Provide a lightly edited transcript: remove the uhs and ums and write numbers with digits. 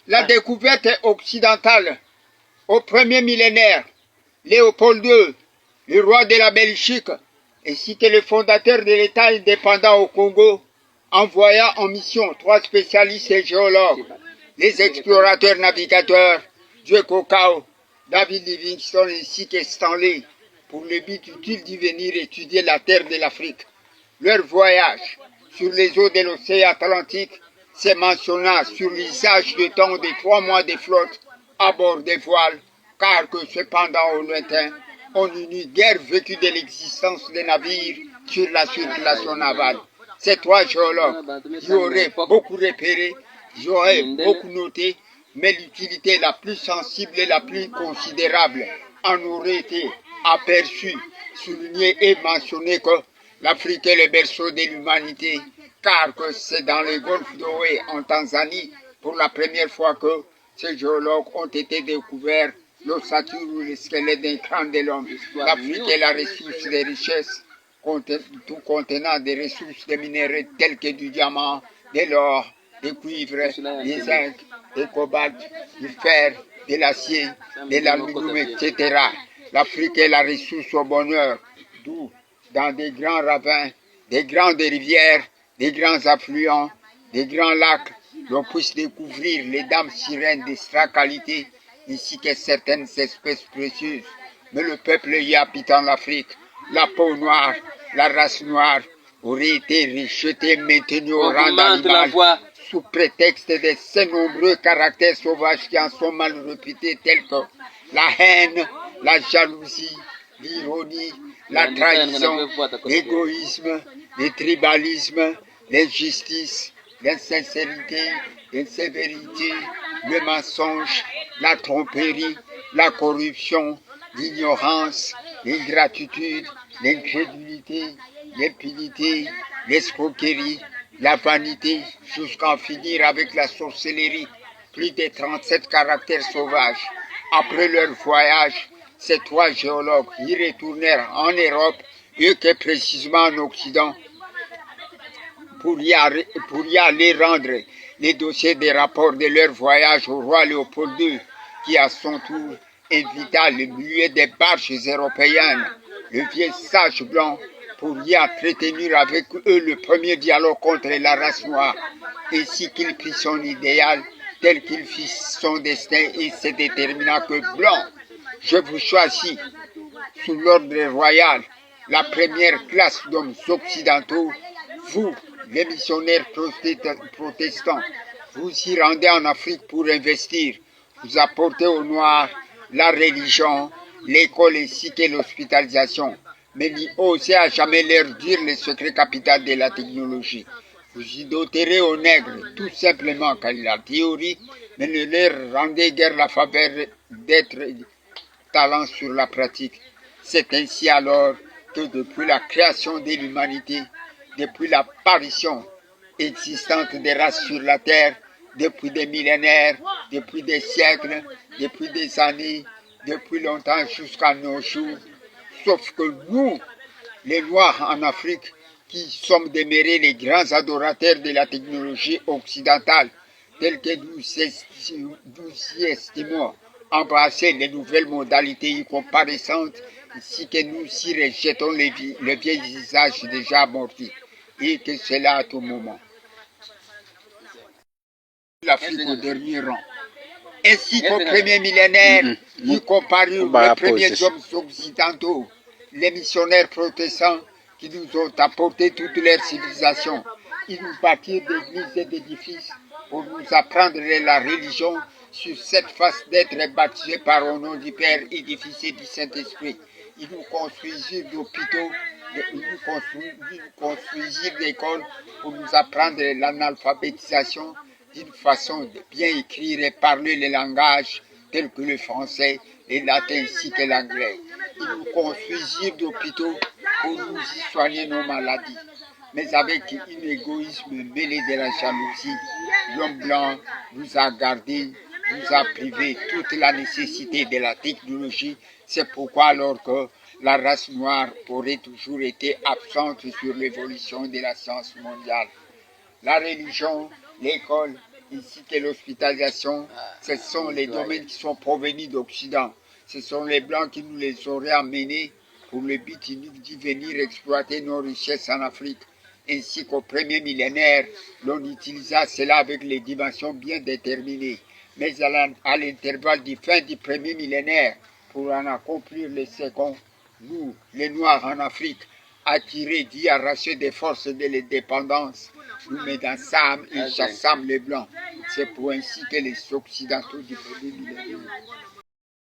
La découverte occidentale au premier millénaire, Léopold II, le roi de la Belgique, ainsi que le fondateur de l'État indépendant au Congo, envoya en mission 3 spécialistes et géologues, les explorateurs navigateurs, Joe Cocao, David Livingstone ainsi que Stanley, pour le but utile d'y venir étudier la terre de l'Afrique. Leur voyage sur les eaux de l'océan Atlantique se mentionna sur l'usage de temps de 3 mois de flotte à bord des voiles, car que cependant au lointain, on n'eût guère vécu de l'existence des navires sur la circulation navale. Ces 3 géologues y auraient beaucoup repéré, y auraient beaucoup noté, mais l'utilité la plus sensible et la plus considérable en aurait été aperçue, soulignée et mentionnée que l'Afrique est le berceau de l'humanité, car que c'est dans le golfe d'Oé en Tanzanie pour la première fois que ces géologues ont été découverts l'ossature ou le squelette d'un crâne de l'homme. L'Afrique est la ressource des richesses, tout contenant des ressources de minéraux tels que du diamant, de l'or, du cuivre, du zinc, du cobalt, du fer, de l'acier, de l'aluminium, etc. L'Afrique est la ressource au bonheur, d'où dans des grands ravins, des grandes rivières, des grands affluents, des grands lacs, l'on puisse découvrir les dames sirènes d'extra qualité, ainsi que certaines espèces précieuses. Mais le peuple y habitant l'Afrique, la peau noire, la race noire, aurait été rejetée, maintenue au rang d'animal, sous prétexte de ces nombreux caractères sauvages qui en sont mal réputés, tels que la haine, la jalousie, l'ironie, la trahison, l'égoïsme, le tribalisme, l'injustice, l'insincérité, l'insévérité, le mensonge, la tromperie, la corruption, l'ignorance, l'ingratitude, l'incrédulité, l'impunité, l'escroquerie, la vanité, jusqu'à en finir avec la sorcellerie. Plus de 37 caractères sauvages. Après leur voyage, ces 3 géologues y retournèrent en Europe, et que précisément en Occident, pour y aller rendre les dossiers des rapports de leur voyage au roi Léopold II, qui à son tour invita le milieu des barges européennes, le vieux sage blanc, pour y entretenir avec eux le premier dialogue contre la race noire, ainsi qu'il prit son idéal, tel qu'il fit son destin et se détermina que blanc, je vous choisis sous l'ordre royal, la première classe d'hommes occidentaux, vous, les missionnaires protestants, vous y rendez en Afrique pour investir, vous apportez aux Noirs la religion, l'école ainsi que l'hospitalisation, mais n'y osez à jamais leur dire le secret capital de la technologie. Vous y doterez aux nègres, tout simplement car la théorie, mais ne leur rendez guère la faveur d'être talent sur la pratique. C'est ainsi alors que depuis la création de l'humanité, depuis l'apparition existante des races sur la terre, depuis des millénaires, depuis des siècles, depuis des années, depuis longtemps jusqu'à nos jours, sauf que nous, les Noirs en Afrique, qui sommes demeurés les grands adorateurs de la technologie occidentale, telle que nous y estimons embrasser les nouvelles modalités y comparissantes, ainsi que nous y rejetons les vieilles usages déjà amortis, et que cela à tout moment. L'Afrique au dernier rang. Ainsi qu'au premier millénaire, y comparurent les premiers hommes occidentaux, les missionnaires protestants qui nous ont apporté toute leur civilisation. Ils nous bâtirent d'églises et d'édifices pour nous apprendre la religion sur cette face d'être baptisés par au nom du Père et du Fils et du Saint-Esprit. Ils nous construisirent d'hôpitaux, ils nous construisirent d'écoles pour nous apprendre l'analphabétisation d'une façon de bien écrire et parler les langages tels que le français, le latin ainsi que l'anglais. Ils nous construisirent d'hôpitaux pour nous y soigner nos maladies. Mais avec un égoïsme mêlé de la jalousie, l'homme blanc nous a gardés, nous a privé toute la nécessité de la technologie. C'est pourquoi alors que la race noire aurait toujours été absente sur l'évolution de la science mondiale. La religion, l'école, ainsi que l'hospitalisation. Ce sont les domaines qui sont provenus d'Occident. Ce sont les Blancs qui nous les auraient amenés pour le but d'y venir exploiter nos richesses en Afrique. Ainsi qu'au premier millénaire, l'on utilisa cela avec les dimensions bien déterminées. Mais à l'intervalle du fin du premier millénaire, pour en accomplir le second, nous, les Noirs en Afrique, attirés d'y arracher des forces de l'indépendance, nous menaçâmes et chassâmes les Blancs. C'est pour ainsi que les Occidentaux du premier millénaire